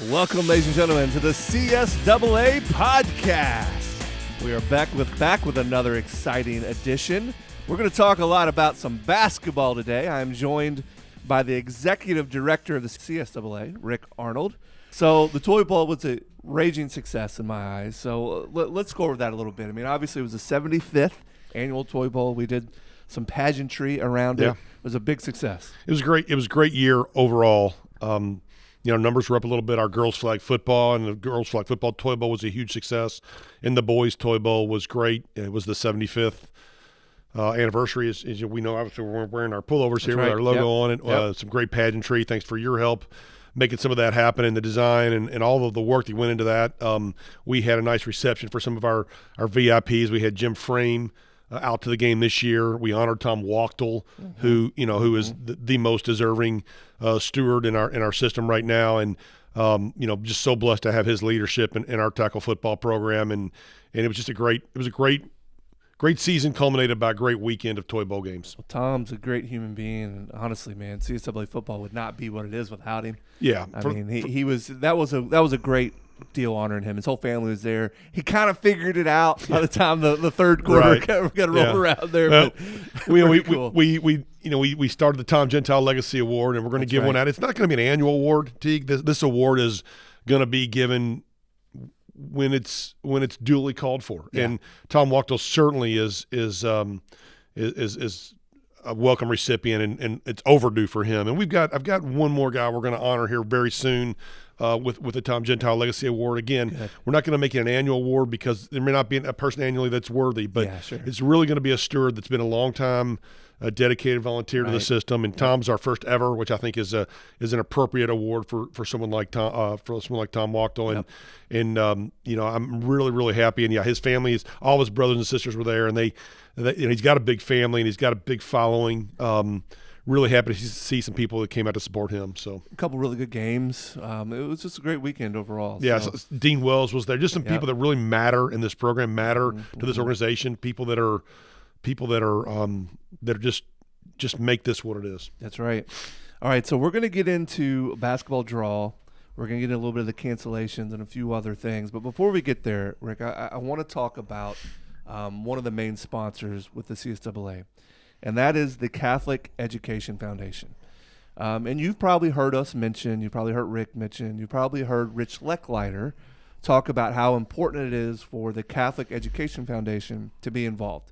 Welcome, ladies and gentlemen, to the CSAA Podcast. We are back with another exciting edition. We're going to talk a lot about some basketball today. I'm joined by the Executive Director of the CSAA, Rick Arnold. So the Toy Bowl was a raging success in my eyes. So let's go over that a little bit. I mean, obviously it was the 75th annual Toy Bowl. We did some pageantry around it. It was a big success. It was great. It was a great year overall. Numbers were up a little bit. Our girls flag football and the girls flag football Toy Bowl was a huge success. And the boys Toy Bowl was great. It was the 75th anniversary. As we know, obviously we're wearing our pullovers here with our logo on it. Some great pageantry. Thanks for your help making some of that happen in the design and all of the work that went into that. We had a nice reception for some of our VIPs. We had Jim Frame out to the game this year. We honored Tom Wachtel, who is the most deserving steward in our system right now, and just so blessed to have his leadership in our tackle football program. And it was just a great season culminated by a great weekend of Toy Bowl games. Well, Tom's a great human being, and honestly, man, CSAA football would not be what it is without him. Yeah, that was a great deal honoring him. His whole family was there. He kind of figured it out by the time the third quarter got to roll around there. Well, cool. We started the Tom Gentile Legacy Award, and we're going to give one out. It's not going to be an annual award, Teague. This award is going to be given when it's duly called for. Yeah. And Tom Wachtel certainly is a welcome recipient, and it's overdue for him. And I've got one more guy we're going to honor here very soon with the Tom Gentile Legacy Award. Again, we're not going to make it an annual award because there may not be a person annually that's worthy, but it's really going to be a steward that's been a long time a dedicated volunteer to the system, and Tom's our first ever, which I think is an appropriate award for someone like Tom Wachtel, and I'm really, really happy. And his family all his brothers and sisters were there, and he's got a big family and he's got a big following. Really happy to see some people that came out to support him. So a couple really good games. It was just a great weekend overall. Yeah, so Dean Wells was there. Just some people that really matter in this program, matter to this organization. People that are just make this what it is. That's right. All right, so we're going to get into basketball draw. We're going to get into a little bit of the cancellations and a few other things. But before we get there, Rick, I want to talk about one of the main sponsors with the CSAA, and that is the Catholic Education Foundation. And you've probably heard us mention, you probably heard Rick mention, you probably heard Rich Lecklider talk about how important it is for the Catholic Education Foundation to be involved.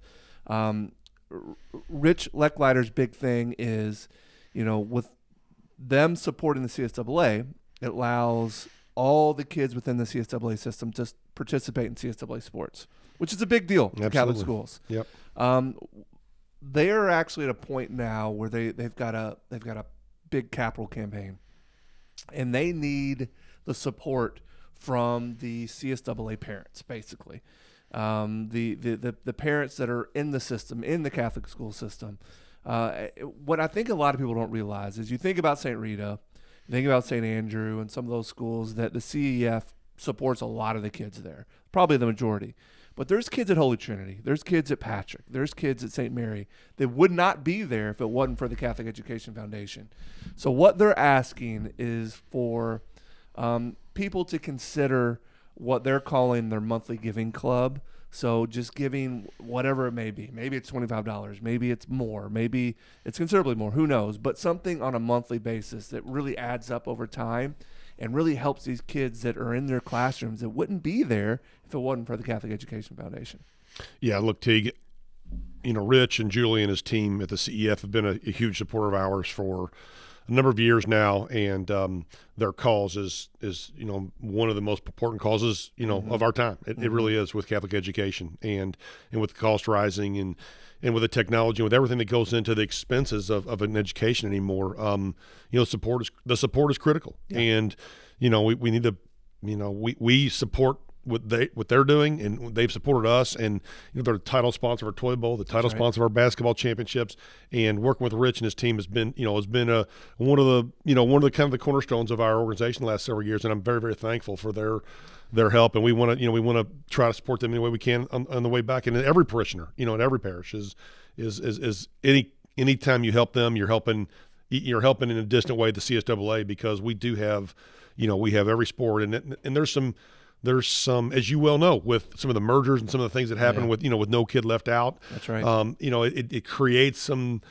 Rich Lecklider's big thing is, with them supporting the CSAA, it allows all the kids within the CSAA system to participate in CSAA sports, which is a big deal for Catholic schools. Yep. They are actually at a point now where they've got a big capital campaign, and they need the support from the CSAA parents, basically. The parents that are in the system, in the Catholic school system. What I think a lot of people don't realize is you think about St. Rita, you think about St. Andrew and some of those schools that the CEF supports a lot of the kids there, probably the majority. But there's kids at Holy Trinity, there's kids at Patrick, there's kids at St. Mary that would not be there if it wasn't for the Catholic Education Foundation. So what they're asking is for people to consider what they're calling their monthly giving club. So just giving whatever it may be. Maybe it's $25. Maybe it's more. Maybe it's considerably more. Who knows? But something on a monthly basis that really adds up over time and really helps these kids that are in their classrooms that wouldn't be there if it wasn't for the Catholic Education Foundation. Yeah, look, Teague, Rich and Julie and his team at the CEF have been a huge supporter of ours for a number of years now, and their cause is one of the most important causes of our time. It really is, with Catholic education and with the cost rising and with the technology, with everything that goes into the expenses of an education anymore. The support is critical, and we need to we support what they're doing, and they've supported us, and they're the title sponsor of our Toy Bowl, the title sponsor of our basketball championships, and working with Rich and his team has been one of the kind of the cornerstones of our organization the last several years, and I'm very, very thankful for their help, and we want to try to support them any way we can on the way back. And every parishioner, in every parish is any time you help them, you're helping you're helping in a distant way the CSAA, because we do have, we have every sport, and there's some, as you well know, with some of the mergers and some of the things that happen with no kid left out. That's right. It creates some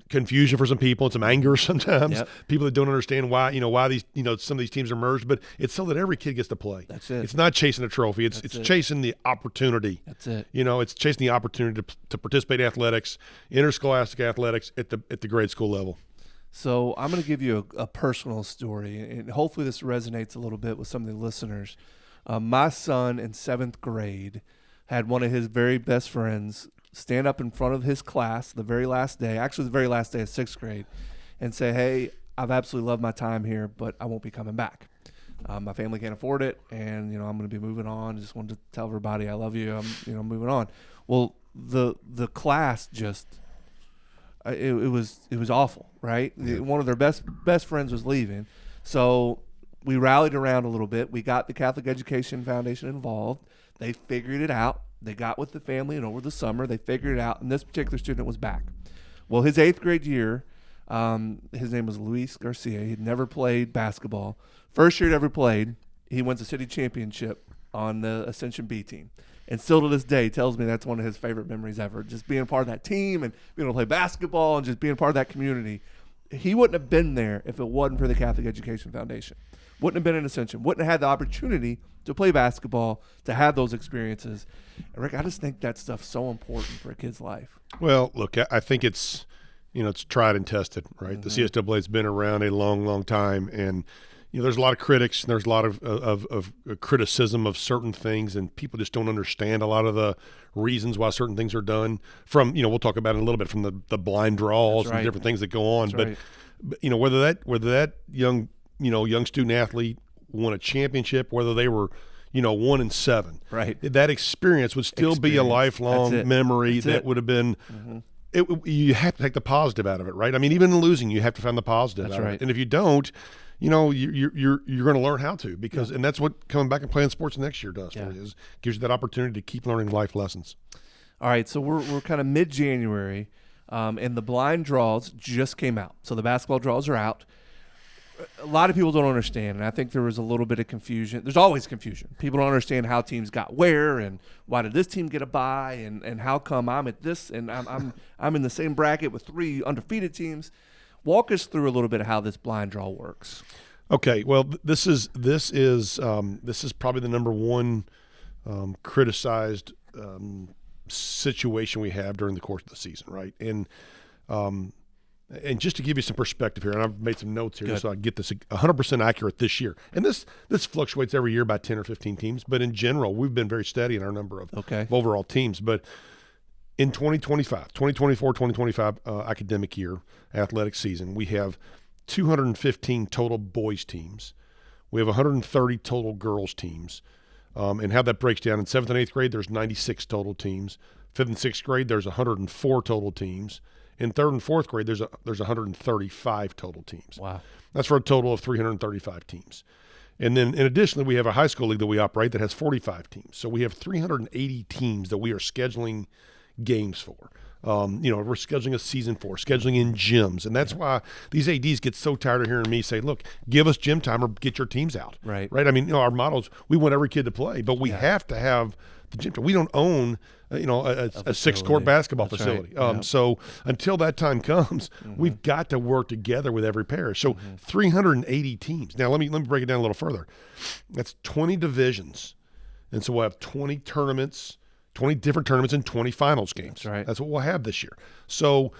confusion for some people and some anger sometimes. Yep. People that don't understand why these, some of these teams are merged, but it's so that every kid gets to play. That's it. It's not chasing a trophy. It's chasing the opportunity. That's it. It's chasing the opportunity to participate in athletics, interscholastic athletics at the grade school level. So I'm going to give you a personal story, and hopefully this resonates a little bit with some of the listeners. My son in 7th grade had one of his very best friends stand up in front of his class the very last day of 6th grade, and say, "Hey, I've absolutely loved my time here, but I won't be coming back. My family can't afford it, and I'm going to be moving on. Just wanted to tell everybody I love you. I'm moving on." Well, the class just it was awful, right? Yeah. One of their best friends was leaving, so we rallied around a little bit. We got the Catholic Education Foundation involved. They figured it out. They got with the family, and over the summer, they figured it out, and this particular student was back. Well, his 8th grade year, his name was Luis Garcia. He'd never played basketball. First year he'd ever played, he wins a city championship on the Ascension B team. And still to this day tells me that's one of his favorite memories ever, just being a part of that team and being able to play basketball and just being a part of that community. He wouldn't have been there if it wasn't for the Catholic Education Foundation. Wouldn't have been in Ascension. Wouldn't have had the opportunity to play basketball, to have those experiences. And Rick, I just think that stuff's so important for a kid's life. Well, look, I think it's, it's tried and tested, right? Mm-hmm. The CSAA has been around a long, long time, and there's a lot of critics, and there's a lot of criticism of certain things, and people just don't understand a lot of the reasons why certain things are done. From we'll talk about it in a little bit, from the blind draws and different things that go on. But whether that young student athlete won a championship, whether they were 1-7, right, that experience would still be a lifelong memory that would have been. Mm-hmm. You have to take the positive out of it, right? I mean, even in losing, you have to find the positive out of it. And if you don't, you're going to learn how to, because and that's what coming back and playing sports next year does for you, is gives you that opportunity to keep learning life lessons. All right, so we're kind of mid-January, and the blind draws just came out. So the basketball draws are out. A lot of people don't understand, and I think there was a little bit of confusion. There's always confusion. People don't understand how teams got where, and why did this team get a bye, and how come I'm at this, and I'm in the same bracket with 3 undefeated teams. Walk us through a little bit of how this blind draw works. Okay, well, this is probably the number one criticized situation we have during the course of the season, right? And just to give you some perspective here, and I've made some notes here just so I can get this 100% accurate this year. And this fluctuates every year by 10 or 15 teams, but in general, we've been very steady in our number of overall teams. But in 2024-2025 academic year, athletic season, we have 215 total boys teams. We have 130 total girls teams. And how that breaks down, in 7th and 8th grade, there's 96 total teams. 5th and 6th grade, there's 104 total teams. In 3rd and 4th grade, there's 135 total teams. Wow. That's for a total of 335 teams. And then, in addition, we have a high school league that we operate that has 45 teams. So we have 380 teams that we are scheduling games for. We're scheduling a season for, scheduling in gyms. And that's why these ADs get so tired of hearing me say, look, give us gym time or get your teams out. Right. I mean, our model is we want every kid to play, but we have to have the gym time. We don't own a 6-court basketball facility. Right. So until that time comes, we've got to work together with every parish. So 380 teams. Now, let me break it down a little further. That's 20 divisions. And so we'll have 20 tournaments, 20 different tournaments, and 20 finals games. That's right. That's what we'll have this year. So,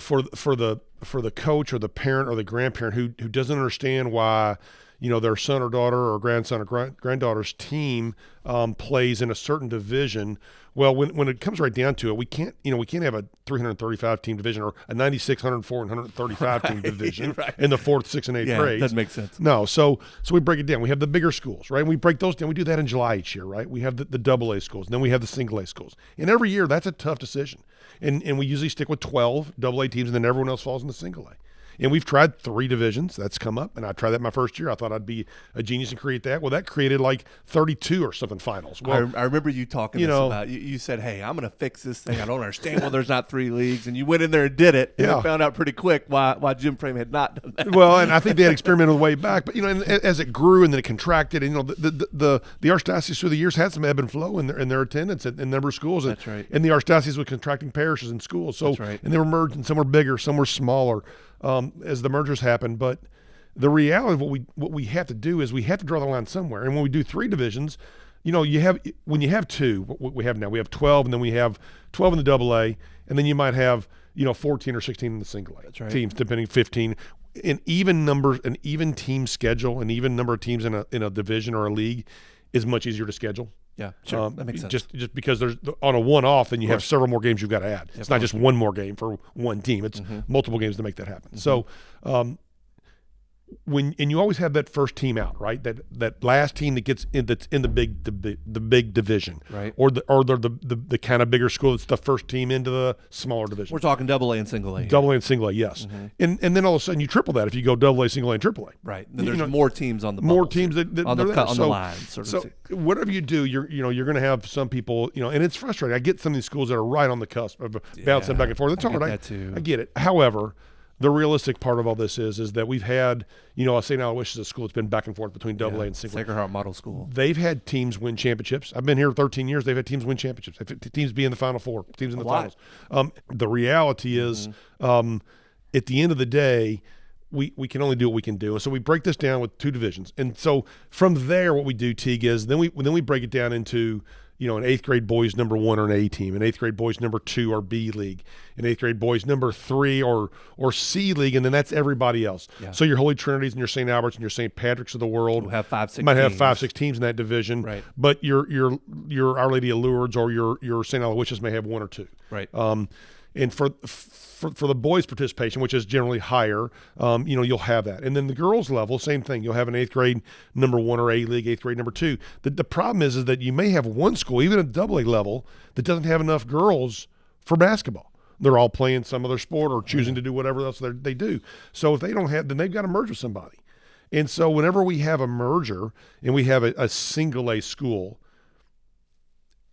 for the coach or the parent or the grandparent who doesn't understand why, their son or daughter or grandson or granddaughter's team plays in a certain division. Well, when it comes right down to it, we can't have a 335 team division or a 96, 104, and 135 team division in the 4th, 6th, and 8th grades. Doesn't make sense. No, so we break it down. We have the bigger schools, right? And we break those down. We do that in July each year, right? We have the AA schools, and then we have the single A schools. And every year, that's a tough decision. And we usually stick with 12 AA teams, and then everyone else falls in the single A. And we've tried 3 divisions. That's come up, and I tried that my first year. I thought I'd be a genius and create that. Well, that created like 32 or something finals. Well, I remember you talking about. You said, "Hey, I'm going to fix this thing. I don't understand why there's not 3 leagues." And you went in there and did it. And found out pretty quick why Jim Frame had not done that. Well, and I think they had experimented way back, but and as it grew and then it contracted, and the Archdiocese through the years had some ebb and flow in their attendance and number of schools. That's right. And the Archdiocese was contracting parishes and schools. So, That's right. And they were merged, and some were bigger, some were smaller, as the mergers happened. But the reality of what we have to do is we have to draw the line somewhere. And when we do 3 divisions, when you have 2, what we have now, we have 12, and then we have 12 in the AA, and then you might have 14 or 16 in the single A. That's right. Teams, depending 15. An even numbers, an even team schedule, an even number of teams in a division or a league is much easier to schedule. Yeah, sure. That makes sense. Just because there's on a one-off, then you have several more games you've got to add. It's not just one more game for one team. It's multiple games to make that happen. So and you always have that first team out, right? That last team that gets that's in the big division, right? Or the kind of bigger school that's the first team into the smaller division. We're talking AA and single A. AA and single A, yes. And then all of a sudden you triple that if you go AA, single A, and triple A. Right. Then there's more teams on the more teams that on the line. So whatever you do, you're going to have some people, and it's frustrating. I get some of these schools that are right on the cusp of bouncing back and forth. It's hard. I get it. However, the realistic part of all this is that we've had, St. Aloysius is a school that's been back and forth between AA and single. Sacred Heart Model School. They've had teams win championships. I've been here 13 years. They've had teams win championships. They've had teams be in the Final Four, teams in the finals. The reality is, at the end of the day, we can only do what we can do. And so we break this down with 2 divisions. And so from there, what we do, Teague, is then we break it down into an 8th grade boys number 1 or an A team, an 8th grade boys number 2 or B league, an 8th grade boys number 3 or C league, and then that's everybody else. Yeah. So your Holy Trinities and your St. Alberts and your St. Patrick's of the world have 5-6 might have teams. 5-6 teams in that division, right? But your Our Lady of Lourdes or your St. Aloysius may have 1 or 2, right? And for the boys' participation, which is generally higher, you'll have that. And then the girls' level, same thing. You'll have an 8th grade number 1 or A league, 8th grade number 2. The problem is that you may have one school, even at AA level, that doesn't have enough girls for basketball. They're all playing some other sport or choosing to do whatever else they do. So if they don't have, then they've got to merge with somebody. And so whenever we have a merger and we have a single A school,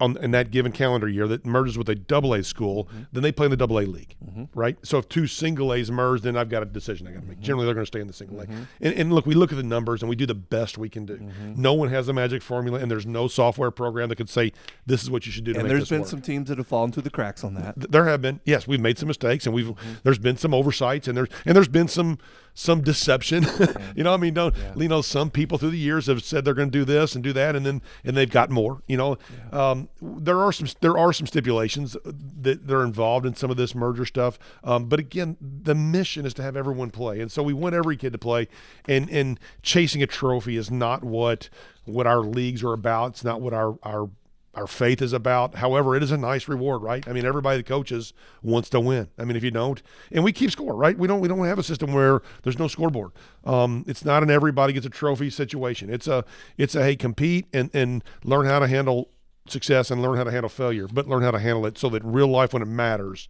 in that given calendar year that merges with a AA school, then they play in the AA league, right? So if 2 single A's merge, then I've got a decision I got to make. Generally, they're going to stay in the single A. And look, we look at the numbers and we do the best we can do. No one has a magic formula, and there's no software program that could say this is what you should do to make this work. And there's been some teams that have fallen through the cracks on that. There have been. Yes, we've made some mistakes, and there's been some oversights, and there's been some deception. Some people through the years have said they're going to do this and do that, and they've got more. There are some stipulations that are involved in some of this merger stuff. But again, the mission is to have everyone play. And so we want every kid to play, and chasing a trophy is not what our leagues are about. It's not what our faith is about. However, it is a nice reward, right? I mean, everybody that coaches wants to win. I mean, if you don't, and we keep score, right? We don't have a system where there's no scoreboard. It's not an everybody gets a trophy situation. It's a hey, compete and learn how to handle success and learn how to handle failure, but learn how to handle it so that in real life, when it matters,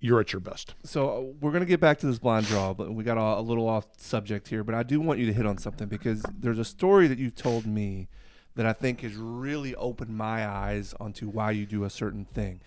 you're at your best. So we're going to get back to this blind draw, but we got a little off subject here, but I do want you to hit on something because there's a story that you told me that I think has really opened my eyes onto why you do a certain thing.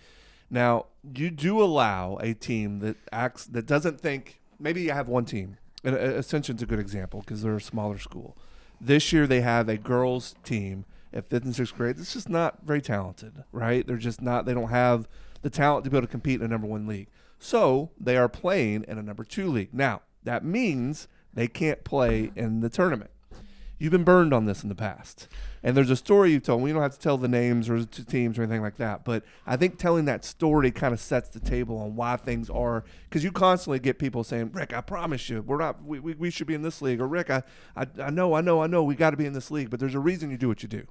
Now, you do allow a team that doesn't think, maybe you have one team, and Ascension's a good example because they're a smaller school. This year they have a girls team at 5th and 6th grade. It's just not very talented, right? They're just not, they don't have the talent to be able to compete in a number 1 league. So they are playing in a number 2 league. Now, that means they can't play in the tournament. You've been burned on this in the past. And there's a story you've told. We don't have to tell the names or the teams or anything like that. But I think telling that story kind of sets the table on why things are. Because you constantly get people saying, Rick, I promise you, we should be in this league. Or Rick, I know, we got to be in this league. But there's a reason you do what you do.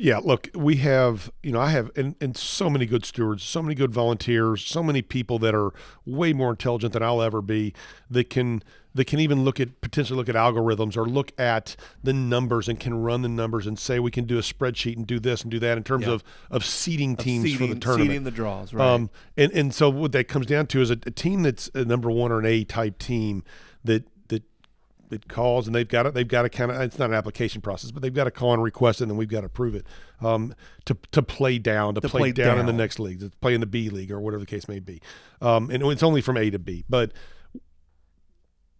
Yeah, look, we have, I have, and so many good stewards, so many good volunteers, so many people that are way more intelligent than I'll ever be that can even potentially look at algorithms or look at the numbers and can run the numbers and say we can do a spreadsheet and do this and do that in terms of seeding teams for the tournament. Seeding the draws, right. And so what that comes down to is a team that's a number one or an A type team that calls, and they've got to kind of, it's not an application process, but they've got to call and request it, and then we've got to approve it to play down in the next league, to play in the B league or whatever the case may be. And it's only from A to B, but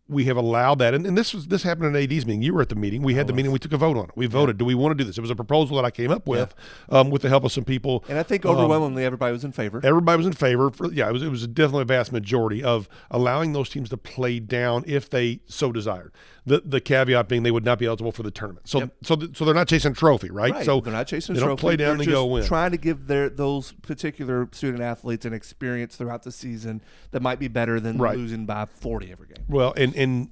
we have allowed that, and this happened in AD's meeting. You were at the meeting. We had the meeting. We took a vote on it. We voted. Do we want to do this? It was a proposal that I came up with the help of some people. And I think overwhelmingly everybody was in favor. Everybody was in favor. It was definitely a vast majority of allowing those teams to play down if they so desired. The caveat being they would not be eligible for the tournament. So they're not chasing a trophy, right? So they're not chasing a trophy. They don't play down and go win. Trying to give those particular student athletes an experience throughout the season that might be better than losing by 40 every game. Well, and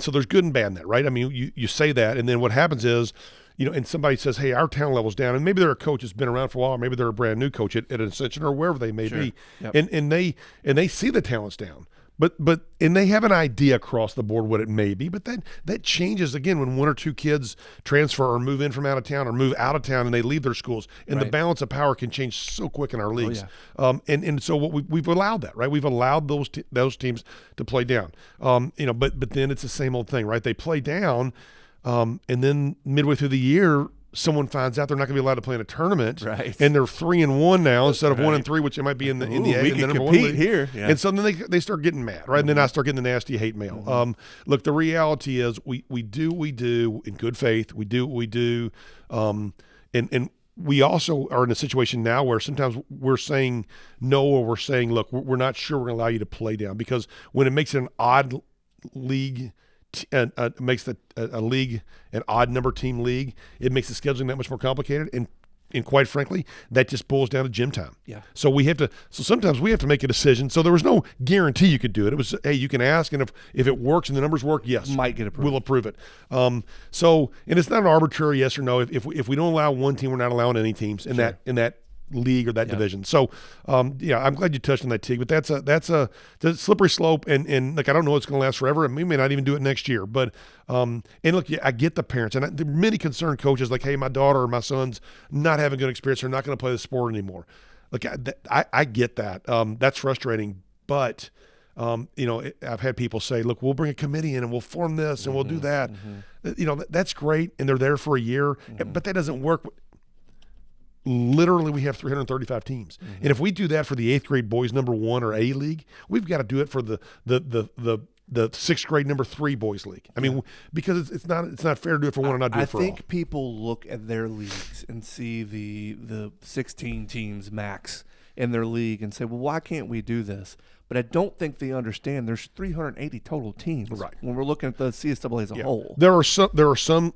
so there's good and bad in that, right? I mean, you say that, and then what happens is, and somebody says, hey, our talent level's down, and maybe they're a coach that's been around for a while, or maybe they're a brand new coach at Ascension or wherever they may be, and they see the talent's down. But they have an idea across the board what it may be, but that changes again when one or two kids transfer or move in from out of town or move out of town and they leave their schools, and the balance of power can change so quick in our leagues. And so what we've allowed that, right? We've allowed those teams to play down. But then it's the same old thing, right? They play down, and then midway through the year, someone finds out they're not going to be allowed to play in a tournament, and they're 3-1 now instead of 1-3, which it might be in the A. We can compete here, and so then they start getting mad, right? And then I start getting the nasty hate mail. Look, the reality is we do what we do in good faith. We do what we do, and we also are in a situation now where sometimes we're saying no, or we're saying, look, we're not sure we're going to allow you to play down, because when it makes it an odd league. Makes a league an odd number team league. It makes the scheduling that much more complicated, and quite frankly, that just boils down to gym time. Yeah. So sometimes we have to make a decision. So there was no guarantee you could do it. It was, hey, you can ask, and if it works and the numbers work, yes, might get approved. We'll approve it. And it's not an arbitrary yes or no. If we don't allow one team, we're not allowing any teams in that league or that division. So I'm glad you touched on that, Teague, but that's a slippery slope, and like I don't know it's going to last forever, and we may not even do it next year, but and look, I get the parents, and there are many concerned coaches like, hey, my daughter or my son's not having good experience, they're not going to play the sport anymore. Look, I get that. That's frustrating, but I've had people say, look, we'll bring a committee in and we'll form this and we'll do that. That's great, and they're there for a year, but that doesn't work. Literally, we have 335 teams, and if we do that for the 8th grade boys number 1 or A league, we've got to do it for the 6th grade number 3 boys league. I mean, because it's not fair to do it for one and not do it for all. I think people look at their leagues and see the 16 teams max in their league and say, well, why can't we do this? But I don't think they understand there's 380 total teams when we're looking at the CSAA as a whole. There are some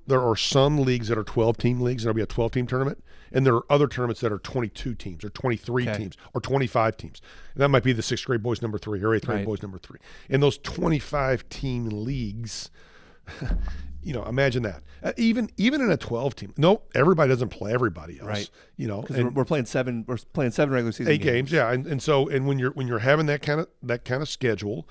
leagues that are 12-team leagues, and there'll be a 12-team tournament, and there are other tournaments that are 22 teams or 23 teams or 25 teams. And that might be the 6th grade boys number 3 or 8th grade boys number 3. And those 25-team leagues, imagine that. Even in a 12-team, no, everybody doesn't play everybody else. Right. Because we're playing 7 regular season 8 games, yeah. And when you're having that kind of schedule,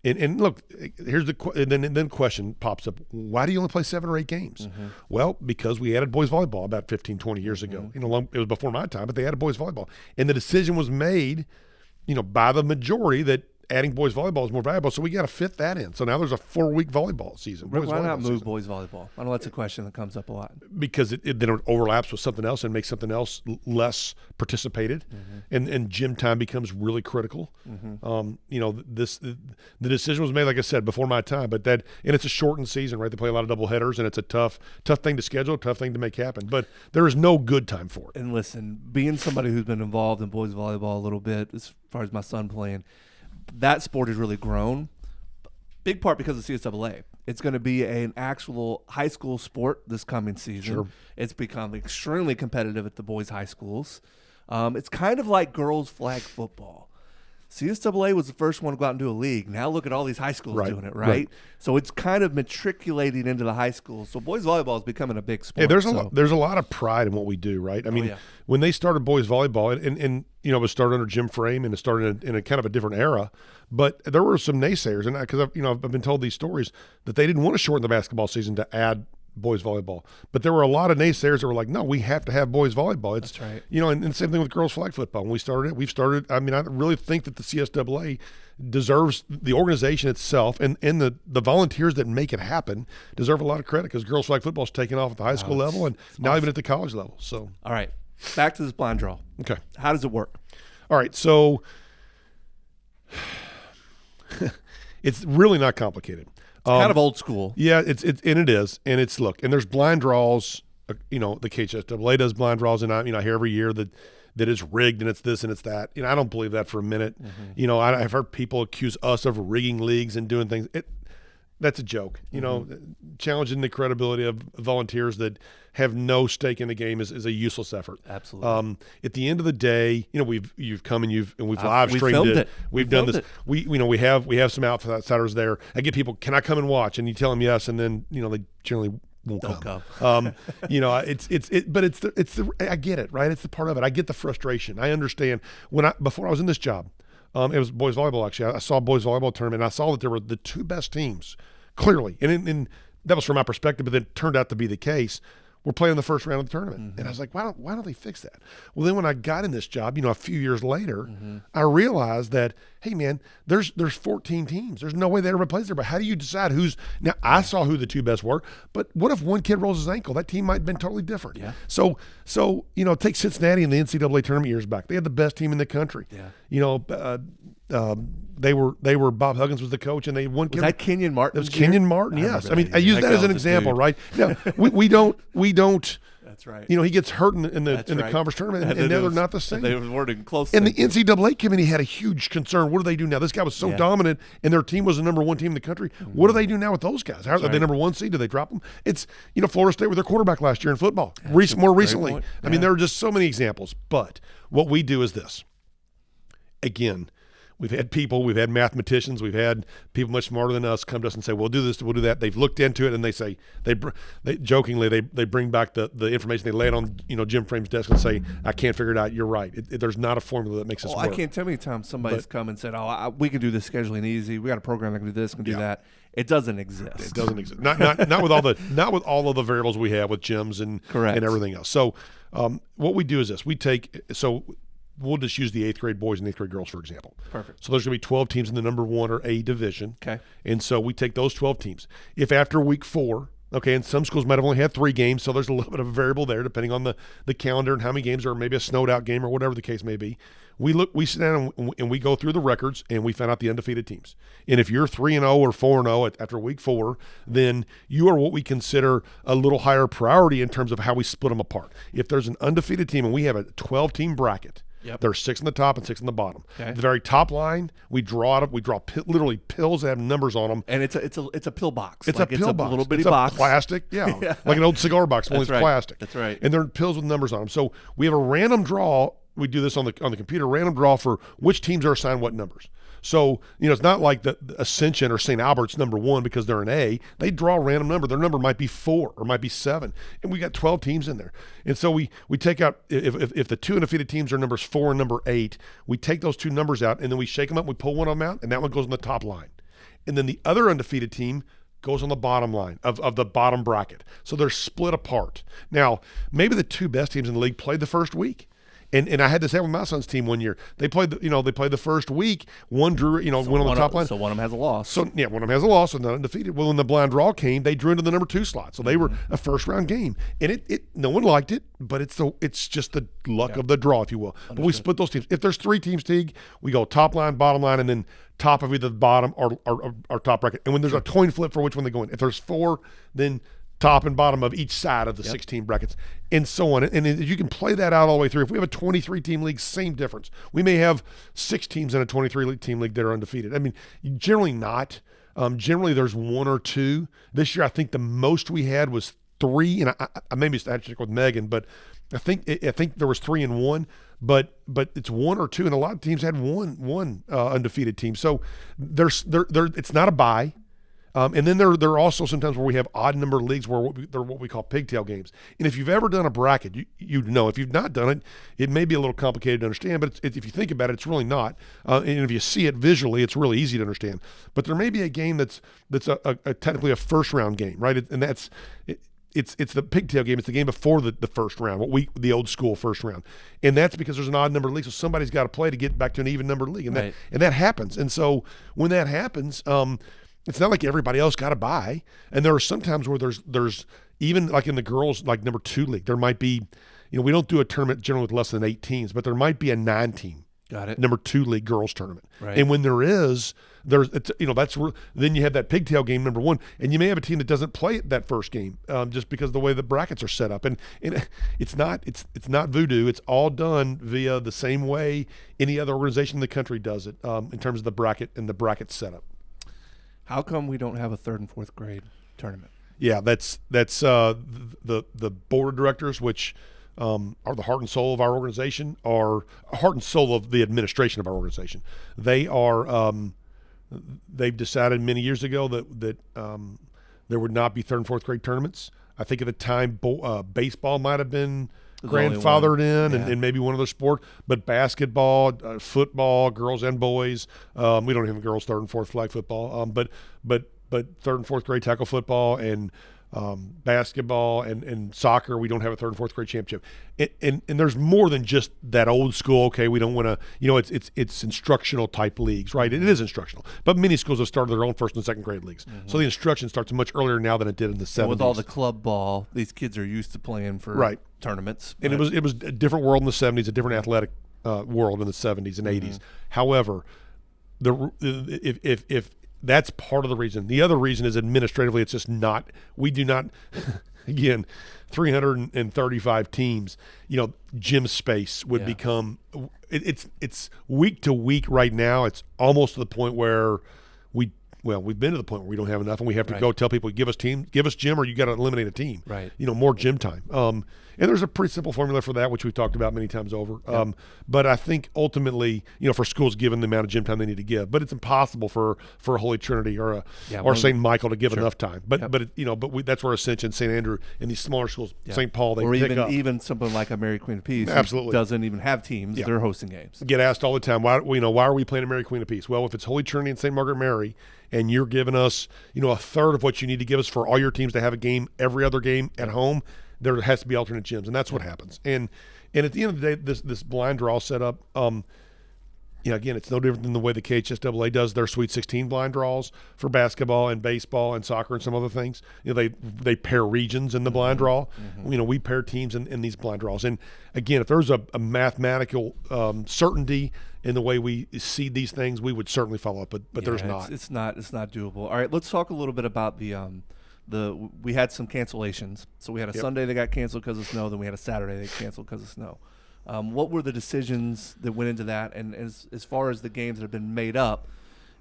and look, here's the question pops up: why do you only play 7 or 8 games? Well, because we added boys volleyball about 15, 20 years ago. It was before my time, but they added boys volleyball, and the decision was made, by the majority that adding boys volleyball is more valuable, so we got to fit that in. So now there's a 4-week volleyball season. Why not move boys volleyball? I know that's a question that comes up a lot. Because then it overlaps with something else and makes something else less participated, and gym time becomes really critical. The decision was made, like I said, before my time, and it's a shortened season, right? They play a lot of double headers, and it's a tough thing to schedule, tough thing to make happen. But there is no good time for it. And listen, being somebody who's been involved in boys volleyball a little bit, as far as my son playing, that sport has really grown, big part because of CSAA. It's going to be an actual high school sport this coming season. Sure. It's become extremely competitive at the boys' high schools. It's kind of like girls' flag football. CSAA was the first one to go out and do a league. Now look at all these high schools doing it, right? Right. So it's kind of matriculating into the high schools. So boys volleyball is becoming a big sport. Yeah, there's a lot of pride in what we do, right? I mean, when they started boys volleyball, and it was started under Jim Frame, and it started in a kind of a different era, but there were some naysayers, and because I've been told these stories that they didn't want to shorten the basketball season to add boys volleyball, but there were a lot of naysayers that were like, no, we have to have boys volleyball. That's right. And same thing with girls flag football. When we started it, we've started. I mean, I really think that the CSAA deserves, the organization itself and the volunteers that make it happen deserve a lot of credit, because girls flag football is taking off at the high school level and now even at the college level. So, all right, back to this blind draw. Okay, how does it work? All right, so it's really not complicated. Kind of old school. Yeah, it is. And there's blind draws, the KHSAA does blind draws, and I hear every year that it's rigged and it's this and it's that. I don't believe that for a minute. Mm-hmm. I've heard people accuse us of rigging leagues and doing things. That's a joke. Challenging the credibility of volunteers that have no stake in the game is a useless effort. Absolutely. At the end of the day, you've come and we've live streamed it. We've done this. We have some outsiders there. I get people, can I come and watch? And you tell them yes, and then they generally won't come. I get it, right? It's the part of it. I get the frustration. I understand. Before I was in this job, it was boys volleyball. Actually, I saw boys volleyball tournament, and I saw that there were the two best teams, clearly, and that was from my perspective. But then it turned out to be the case. We're playing the first round of the tournament, mm-hmm. and I was like, why don't they fix that? Well, then when I got in this job, a few years later, mm-hmm. I realized that, hey man, there's 14 teams. There's no way they ever plays there. But how do you decide who's? Now I saw who the two best were, but what if one kid rolls his ankle? That team might have been totally different. Yeah. So take Cincinnati in the NCAA tournament years back. They had the best team in the country. Yeah. They were Bob Huggins was the coach, and they won. Was that Kenyon Martin? It was Kenyon Martin. Yes, I mean I use that as an example, right? Now we don't. That's right. He gets hurt in the conference tournament, and now they're not the same. They were working close. And the NCAA committee had a huge concern. What do they do now? This guy was so dominant, and their team was the number one team in the country. Mm-hmm. What do they do now with those guys? Are they number one seed? Do they drop them? It's Florida State with their quarterback last year in football. More recently, I mean, there are just so many examples. But what we do is this. Again, we've had mathematicians, we've had people much smarter than us come to us and say, we'll do this, we'll do that. They've looked into it, and they say, they jokingly, they bring back the information, they lay it on Jim Frame's desk and say, I can't figure it out, you're right. There's not a formula that makes us work. I can't tell me times somebody's come and said, we can do this scheduling easy, we got a program that can do this, can do that. It doesn't exist. It doesn't exist. Not with all of the variables we have with gyms and everything else. So what we do is this. We'll just use the 8th grade boys and 8th grade girls, for example. Perfect. So there's going to be 12 teams in the number 1 or A division. Okay. And so we take those 12 teams. If after week 4, and some schools might have only had 3 games, so there's a little bit of a variable there depending on the calendar and how many games, or maybe a snowed out game or whatever the case may be. We sit down and we go through the records, and we find out the undefeated teams. And if you're 3-0 or 4-0 after week 4, then you are what we consider a little higher priority in terms of how we split them apart. If there's an undefeated team and we have a 12-team bracket, there's 6 on the top and 6 on the bottom. Okay. The very top line, we draw literally pills that have numbers on them. And it's a pill box. It's a pill box. A little bitty it's box. A plastic, like an old cigar box, only it's plastic. That's right. And they're pills with numbers on them. So we have a random draw. We do this on the computer, random draw for which teams are assigned what numbers. So, it's not like the Ascension or St. Albert's number 1 because they're an A. They draw a random number. Their number might be 4 or might be 7. And we got 12 teams in there. And so we take out, if the 2 undefeated teams are numbers 4 and number 8, we take those 2 numbers out, and then we shake them up, we pull one of them out, and that one goes on the top line. And then the other undefeated team goes on the bottom line of the bottom bracket. So they're split apart. Now, maybe the 2 best teams in the league played the first week. And I had this happen with my son's team one year. They played the first week. One drew, went on the top line. So one of them has a loss. So one of them has a loss, and not undefeated. Well, when the blind draw came, they drew into the number 2 slot. So they were a first round game, and it no one liked it, but it's just the luck of the draw, if you will. Understood. But we split those teams. If there's 3 teams, Teague, we go top line, bottom line, and then top of either the bottom or top bracket. And when there's a coin flip for which one they go in. If there's 4, then top and bottom of each side of the 16 brackets, and so on. And you can play that out all the way through. If we have a 23-team league, same difference. We may have 6 teams in a 23-team league that are undefeated. I mean, generally not. Generally, there's 1 or 2. This year, I think the most we had was 3, and I maybe I check with Megan, but I think there was 3 and 1, but it's 1 or 2, and a lot of teams had one undefeated team. So it's not a bye. And then there are also sometimes where we have odd number leagues where they're what we call pigtail games. And if you've ever done a bracket, you know. If you've not done it, it may be a little complicated to understand, but if you think about it, it's really not. And if you see it visually, it's really easy to understand. But there may be a game that's technically a first round game, right? And that's it's the pigtail game. It's the game before the first round, the old school first round, and that's because there's an odd number league, so somebody's got to play to get back to an even number league, and right. that happens. And so when that happens, it's not like everybody else got a bye. And there are some times where there's even like in the girls, like number 2 league, there might be, we don't do a tournament generally with less than 8 teams, but there might be a 9-team. Got it. Number 2 league girls tournament. Right. And when then you have that pigtail game number 1, and you may have a team that doesn't play that first game just because of the way the brackets are set up. And it's not voodoo. It's all done via the same way any other organization in the country does it in terms of the bracket and the bracket setup. How come we don't have a 3rd and 4th grade tournament? Yeah, that's the board of directors, which are the heart and soul of our organization, are heart and soul of the administration of our organization. They are they've decided many years ago that there would not be 3rd and 4th grade tournaments. I think at the time baseball might have been grandfathered in, and maybe one other sport, but basketball, football, girls and boys. We don't have girls 3rd and 4th flag football, but 3rd and 4th grade tackle football and basketball and soccer. We don't have a 3rd and 4th grade championship, and there's more than just that old school. Okay, we don't want to. It's instructional type leagues, right? It is instructional, but many schools have started their own 1st and 2nd grade leagues, so the instruction starts much earlier now than it did in the 70s. And with all the club ball, these kids are used to playing for tournaments, and it was a different world in the 70s, a different athletic world in the 70s and 80s. However, if that's part of the reason. The other reason is administratively, it's just not. We do not. Again, 335 teams. Gym space would become. It's week to week right now. It's almost to the point where we've been to the point where we don't have enough, and we have to go tell people, give us gym, or you got to eliminate a team. Right. More gym time. And there's a pretty simple formula for that, which we've talked about many times over. But I think ultimately, for schools, given the amount of gym time they need to give, but it's impossible for a Holy Trinity or St. Michael to give enough time. But that's where Ascension, St. Andrew, and these smaller schools, St. Paul, they pick up. Even something like a Mary Queen of Peace, absolutely doesn't even have teams. They're hosting games. Get asked all the time, why are we playing a Mary Queen of Peace? Well, if it's Holy Trinity and St. Margaret Mary, and you're giving us, a third of what you need to give us for all your teams to have a game, every other game at home, there has to be alternate gyms, and that's what happens. And at the end of the day, this blind draw setup, again, it's no different than the way the KHSAA does their Sweet 16 blind draws for basketball and baseball and soccer and some other things. They pair regions in the blind draw. We pair teams in these blind draws. And again, if there's a mathematical certainty in the way we see these things, we would certainly follow up. But there's not. It's not doable. All right, let's talk a little bit about we had some cancellations. So we had a Sunday that got canceled because of snow. Then we had a Saturday that canceled because of snow. What were the decisions that went into that? And as far as the games that have been made up,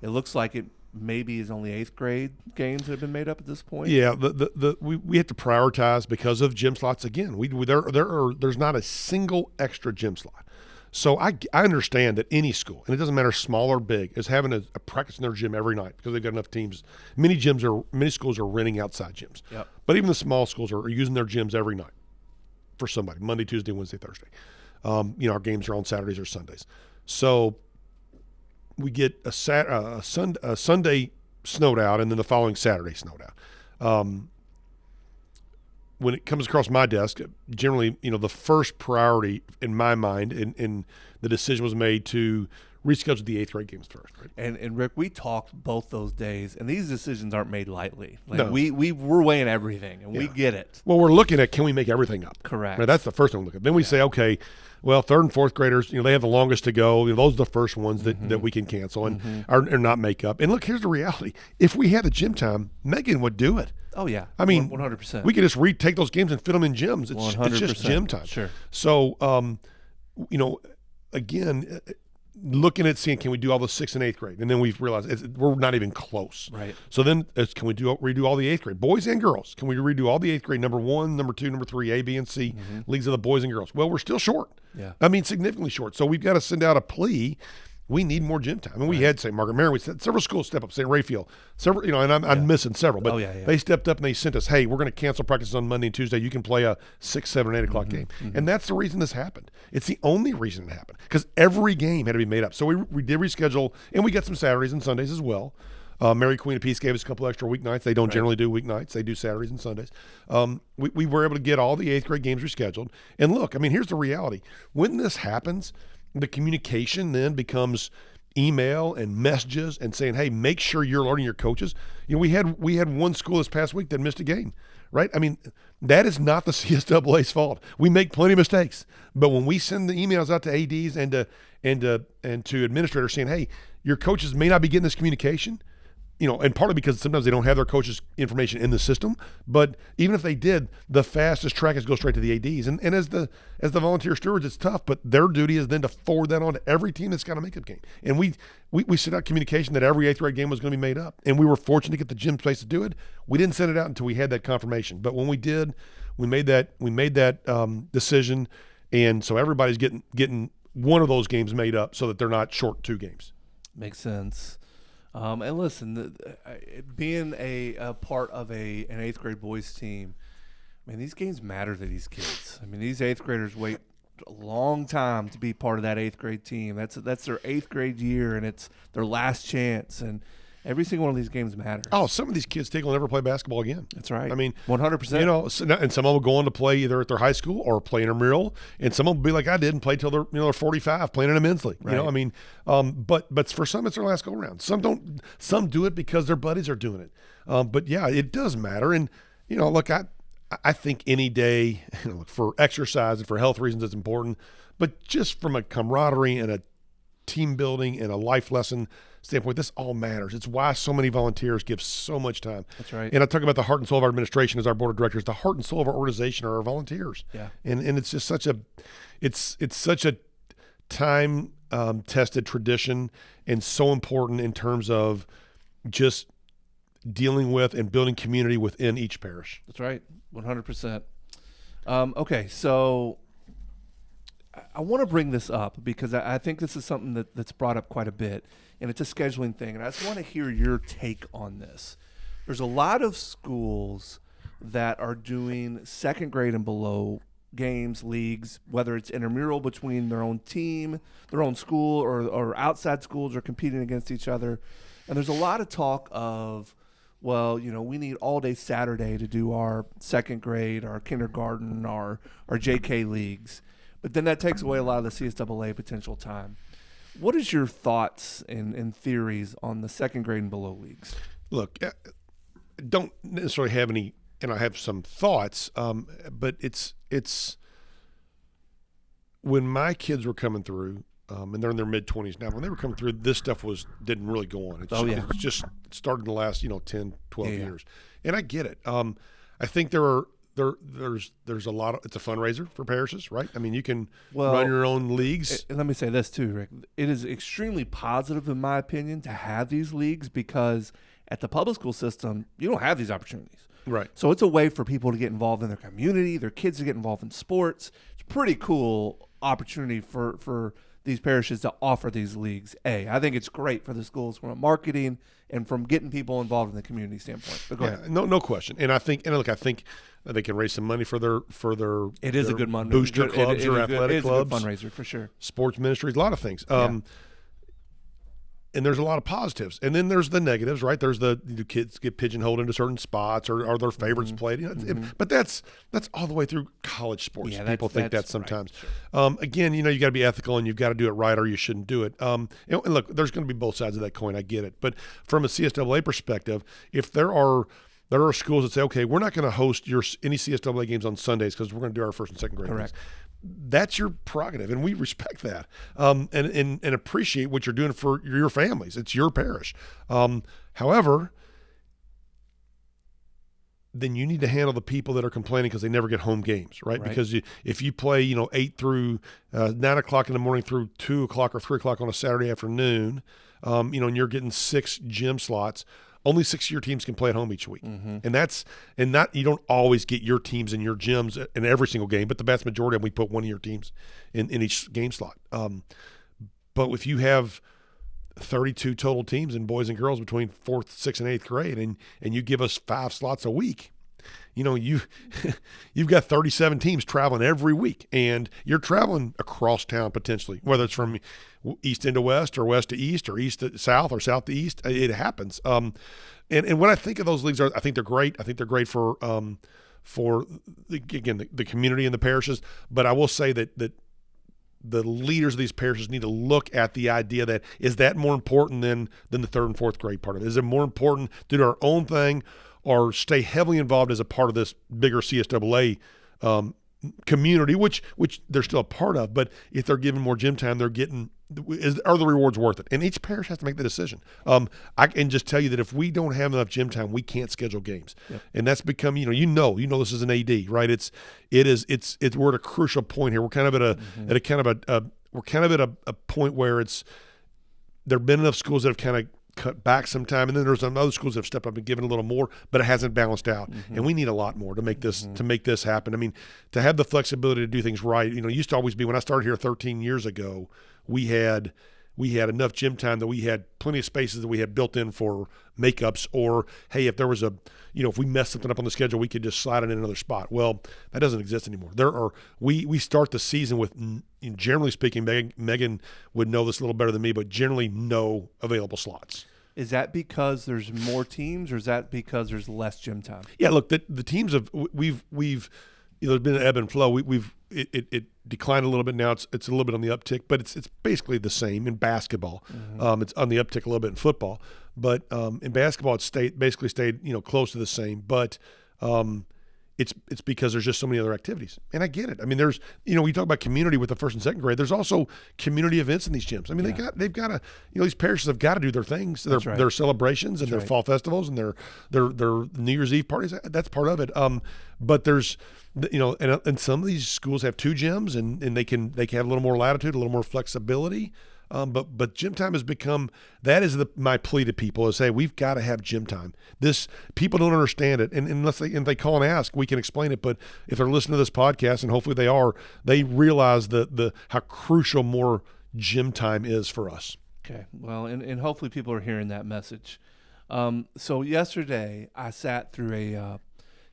it looks like it maybe is only 8th grade games that have been made up at this point. Yeah, we have to prioritize because of gym slots. Again, there's not a single extra gym slot. So I understand that any school, and it doesn't matter small or big, is having a practice in their gym every night because they've got enough teams. Many schools are renting outside gyms. Yep. But even the small schools are using their gyms every night for somebody, Monday, Tuesday, Wednesday, Thursday. Our games are on Saturdays or Sundays. So we get a Sunday snowed out, and then the following Saturday snowed out. When it comes across my desk, generally, the first priority in my mind, and the decision was made to reschedule the 8th grade games first. Right? And Rick, we talked both those days, and these decisions aren't made lightly. No. We're weighing everything, and we get it. Well, we're looking at, can we make everything up? Correct. Right, that's the first thing we look at. Then we say, okay, well, 3rd and 4th graders, they have the longest to go. Those are the first ones that we can cancel and are not make up. And look, here's the reality. If we had the gym time, Megan would do it. Oh, yeah. I mean, 100%. We could just retake those games and fit them in gyms. It's just gym time. Sure. So, again, looking at seeing, can we do all the 6th and 8th grade? And then we've realized we're not even close. Right. So then can we redo all the 8th grade, boys and girls? Can we redo all the 8th grade, number 1, number 2, number 3, A, B, and C, leagues of the boys and girls? Well, we're still short. Yeah. I mean, significantly short. So we've got to send out a plea. We need more gym time. And we had St. Margaret Mary. We said several schools step up. St. Raphael, several. And I'm missing several, but they stepped up and they sent us, hey, we're going to cancel practices on Monday and Tuesday. You can play a 6, 7, 8 o'clock game, and that's the reason this happened. It's the only reason it happened because every game had to be made up. So we did reschedule, and we got some Saturdays and Sundays as well. Mary Queen of Peace gave us a couple extra weeknights. They don't generally do weeknights. They do Saturdays and Sundays. We were able to get all the 8th grade games rescheduled. And look, I mean, here's the reality. When this happens, the communication then becomes email and messages and saying, hey, make sure you're alerting your coaches. You know, we had one school this past week that missed a game, right? I mean, that is not the CSAA's fault. We make plenty of mistakes. But when we send the emails out to ADs and to administrators saying, hey, your coaches may not be getting this communication, you know, and partly because sometimes they don't have their coaches' information in the system. But even if they did, the fastest track is go straight to the ADs. And as the volunteer stewards, it's tough, but their duty is then to forward that on to every team that's got to make a game. And we sent out communication that every 8th grade game was going to be made up. And we were fortunate to get the gym space to do it. We didn't send it out until we had that confirmation. But when we did, we made that decision. And so everybody's getting one of those games made up so that they're not short 2 games. Makes sense. And listen, being a part of an 8th grade boys team, I mean, these games matter to these kids. I mean, these 8th graders wait a long time to be part of that 8th grade team. That's their 8th grade year, and it's their last chance. And every single one of these games matters. Oh, some of these kids will never play basketball again. That's right. I mean, 100%. You know, and some of them will go on to play either at their high school or play intramural, and some of them will be like I did and play till they're 45 playing in a men's league. Right. You know, I mean, but for some it's their last go around. Some don't. Some do it because their buddies are doing it. But yeah, it does matter. And you know, look, I think any day, you know, for exercise and for health reasons, it's important. But just from a camaraderie and a team building and a life lesson standpoint, this all matters. It's why so many volunteers give so much time. That's right. And I talk about the heart and soul of our administration as our board of directors. The heart and soul of our organization are our volunteers. Yeah. And it's just such a time tested tradition and so important in terms of just dealing with and building community within each parish. That's right. 100%. Okay, so I want to bring this up because I think this is something that's brought up quite a bit, and it's a scheduling thing, and I just want to hear your take on this. There's a lot of schools that are doing 2nd grade and below games, leagues, whether it's intramural between their own team, their own school, or outside schools are competing against each other. And there's a lot of talk of, well, you know, we need all day Saturday to do our 2nd grade, our kindergarten, our JK leagues. But then that takes away a lot of the CSAA potential time. What is your thoughts and theories on the 2nd grade and below leagues? Look, don't necessarily have any, and I have some thoughts, but it's when my kids were coming through, and they're in their mid-20s now, when they were coming through, this stuff didn't really go on. It's just started the last 10, 12 years. And I get it. I think there's a lot of, it's a fundraiser for parishes, right? I mean, you can run your own leagues. And let me say this too, Rick. It is extremely positive, in my opinion, to have these leagues because at the public school system, you don't have these opportunities. Right. So it's a way for people to get involved in their community, their kids to get involved in sports. It's a pretty cool opportunity for these parishes to offer these leagues. I think it's great for the schools from a marketing and from getting people involved in the community standpoint. But go ahead. No question. And I think they can raise some money for their it is a good money booster clubs or athletic clubs, a good fundraiser for sure. Sports ministries, a lot of things. And there's a lot of positives, and then there's the negatives, right? There's the kids get pigeonholed into certain spots, or their favorites played. You know, but that's all the way through college sports. Yeah, people think that sometimes. Right, sure. Again, you got to be ethical, and you've got to do it right, or you shouldn't do it. And look, there's going to be both sides of that coin. I get it, but from a CSAA perspective, if there are schools that say, okay, we're not going to host any CSAA games on Sundays because we're going to do our 1st and 2nd grade Correct. games. That's your prerogative, and we respect that, and appreciate what you're doing for your families. It's your parish. However, then you need to handle the people that are complaining because they never get home games, right? Because if you play, 8 through 9 o'clock in the morning through 2 o'clock or 3 o'clock on a Saturday afternoon, and you're getting 6 gym slots, only 6 of your teams can play at home each week. And you don't always get your teams in your gyms in every single game, but the vast majority of them, we put one of your teams in each game slot. But if you have 32 total teams in boys and girls between 4th, 6th, and 8th grade, and you give us 5 slots a week, you've got 37 teams traveling every week, and you're traveling across town potentially, whether it's from east into west or west to east or east to south or south to east. It happens. And when I think of those leagues, I think they're great. I think they're great for the community and the parishes. But I will say that the leaders of these parishes need to look at the idea that, is that more important than the 3rd and 4th grade part of it? Is it more important to do our own thing or stay heavily involved as a part of this bigger CSAA community, which they're still a part of? But if they're given more gym time, are the rewards worth it? And each parish has to make the decision. I can just tell you that if we don't have enough gym time, we can't schedule games. Yep. And that's become, this is an AD, right? We're at a crucial point here. We're kind of at a point where there've been enough schools that have kind of cut back some time, and then there's some other schools that have stepped up and given a little more, but it hasn't balanced out. And we need a lot more to make this happen. I mean, to have the flexibility to do things right. It used to always be, when I started here 13 years ago, we had enough gym time that we had plenty of spaces that we had built in for makeups, or hey, if there was if we messed something up on the schedule, we could just slide it in another spot. Well, that doesn't exist anymore. We start the season with, generally speaking, Megan would know this a little better than me, but generally no available slots. Is that because there's more teams, or is that because there's less gym time? Yeah, look, the teams we've there's been an ebb and flow. It declined a little bit now. It's a little bit on the uptick, but it's basically the same in basketball. It's on the uptick a little bit in football, but in basketball it's basically stayed close to the same. But it's because there's just so many other activities, and I get it. I mean, there's we talk about community with the 1st and 2nd grade. There's also community events in these gyms. I mean, they've got to these parishes have got to do their things, their celebrations and their fall festivals and their New Year's Eve parties. That's part of it. But there's and some of these schools have 2 gyms, and they can have a little more latitude, a little more flexibility. But gym time has become, that is my plea to people, is, hey, we've got to have gym time. People don't understand it, and unless they call and ask, we can explain it. But if they're listening to this podcast, and hopefully they are, they realize how crucial more gym time is for us. Okay, well, and hopefully people are hearing that message. So yesterday I sat through a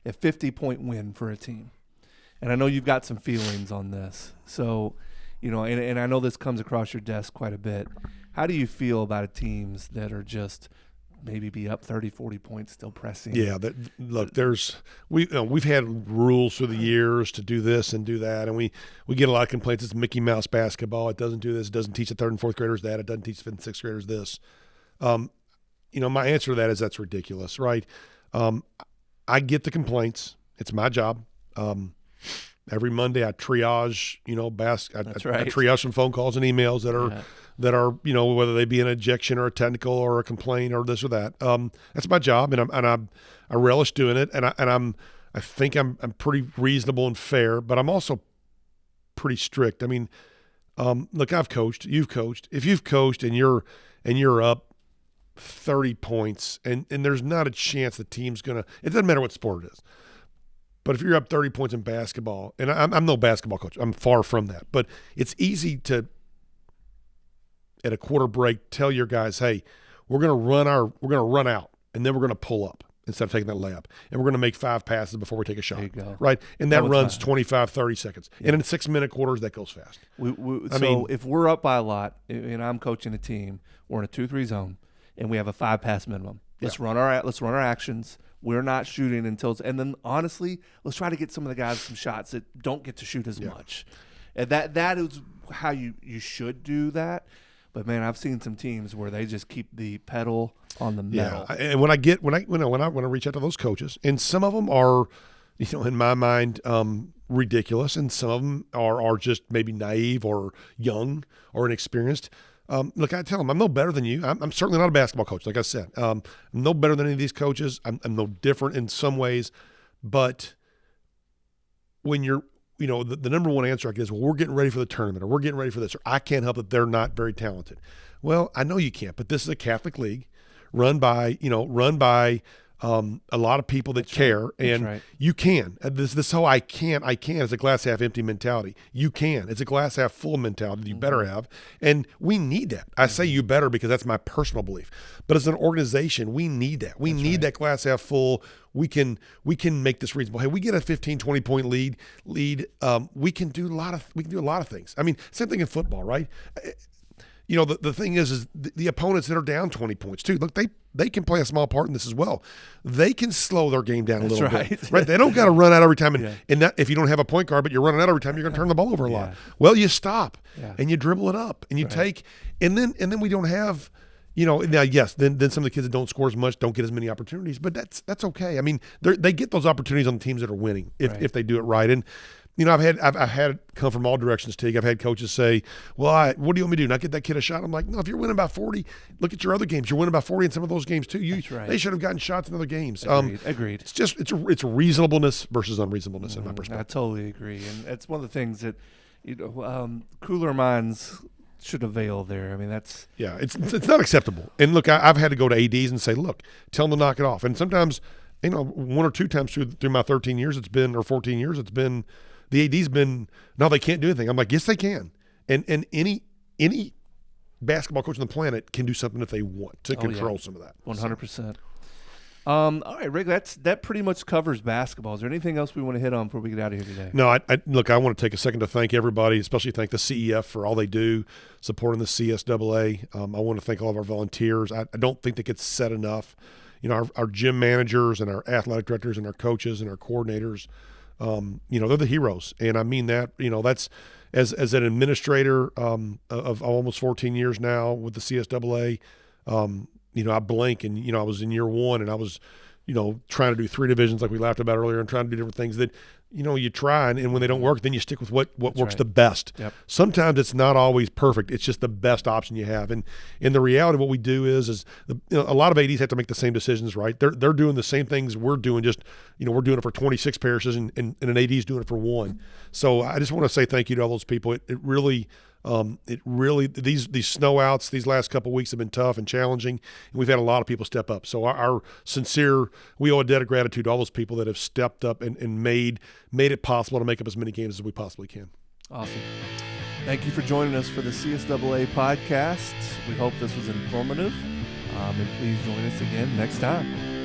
50-point win for a team, and I know you've got some feelings on this. So, and I know this comes across your desk quite a bit. How do you feel about teams that are just maybe be up 30, 40 points still pressing? Yeah, look, we've had rules through the years to do this and do that, and we get a lot of complaints. It's Mickey Mouse basketball. It doesn't do this. It doesn't teach the 3rd and 4th graders that. It doesn't teach the 5th and 6th graders this. My answer to that is that's ridiculous, right? I get the complaints. It's my job. Every Monday I triage, I triage some phone calls and emails that are whether they be an ejection or a technical or a complaint or this or that. That's my job, and I relish doing it, and I think I'm pretty reasonable and fair, but I'm also pretty strict. I mean, look, I've coached, you've coached. If you've coached and you're up 30 points and there's not a chance the team's gonna, it doesn't matter what sport it is. But if you're up 30 points in basketball, and I'm no basketball coach, I'm far from that, but it's easy to, at a quarter break, tell your guys, hey, we're going to run out, and then we're going to pull up instead of taking that layup, and we're going to make 5 passes before we take a shot. There you go. Right? And that runs 25, 30 seconds. Yeah. And in 6-minute quarters, that goes fast. If we're up by a lot, and I'm coaching a team, we're in a 2-3 zone, and we have a 5-pass minimum. Let's run our actions. We're not shooting until – and then, honestly, let's try to get some of the guys some shots that don't get to shoot as much. And that is how you should do that. But, man, I've seen some teams where they just keep the pedal on the metal. Yeah, and when I reach out to those coaches, and some of them are, in my mind, ridiculous, and some of them are just maybe naive or young or inexperienced. Look, I tell them, I'm no better than you. I'm certainly not a basketball coach, like I said. I'm no better than any of these coaches. I'm no different in some ways. But when you're, the number one answer I get is, well, we're getting ready for the tournament, or we're getting ready for this, or I can't help that they're not very talented. Well, I know you can't, but this is a Catholic league run by a lot of people that care, and you can. This whole I can is a glass half empty mentality. You can. It's a glass half full mentality. You better have, and we need that. I say you better because that's my personal belief. But as an organization, we need that. We need that glass half full. We can make this reasonable. Hey, we get a 15, 20 point lead. We can do a lot of things. I mean, same thing in football, right? The thing is the opponents that are down 20 points too. Look, they can play a small part in this as well. They can slow their game down a little bit, right? They don't got to run out every time. And that, if you don't have a point guard, but you're running out every time, you're going to turn the ball over a lot. Well, you stop and you dribble it up and you take, and then we don't have, now yes, then some of the kids that don't score as much don't get as many opportunities, but that's okay. I mean, they get those opportunities on the teams that are winning if they do it right. And I've had it come from all directions, Teague. I've had coaches say, well, what do you want me to do? Not get that kid a shot? I'm like, no, if you're winning by 40, look at your other games. You're winning by 40 in some of those games too. They should have gotten shots in other games. Agreed. It's reasonableness versus unreasonableness in my perspective. I totally agree. And that's one of the things that, cooler minds should avail there. I mean, that's... Yeah, it's not acceptable. And look, I've had to go to ADs and say, look, tell them to knock it off. And sometimes, one or two times through my 13 years or 14 years, it's been... The AD's been, no, they can't do anything. I'm like, yes, they can. And any basketball coach on the planet can do something if they want to control some of that. 100%. All right, Rick, that pretty much covers basketball. Is there anything else we want to hit on before we get out of here today? No, I want to take a second to thank everybody, especially thank the CEF for all they do, supporting the CSAA. I want to thank all of our volunteers. I don't think that gets said enough. Our gym managers and our athletic directors and our coaches and our coordinators, they're the heroes. And I mean that, that's as an administrator of almost 14 years now with the CSAA, I blink and, I was in year one and I was, trying to do 3 divisions like we laughed about earlier and trying to do different things that, you try and when they don't work, then you stick with what works the best. Yep. Sometimes it's not always perfect. It's just the best option you have. And in the reality of what we do is a lot of ADs have to make the same decisions, right? They're doing the same things we're doing, just, we're doing it for 26 parishes and an AD is doing it for 1. So I just want to say thank you to all those people. It really these snow outs these last couple of weeks have been tough and challenging, and we've had a lot of people step up. So we owe a debt of gratitude to all those people that have stepped up and made it possible to make up as many games as we possibly can. Awesome. Thank you for joining us for the CSAA podcast. We hope this was informative, and please join us again next time.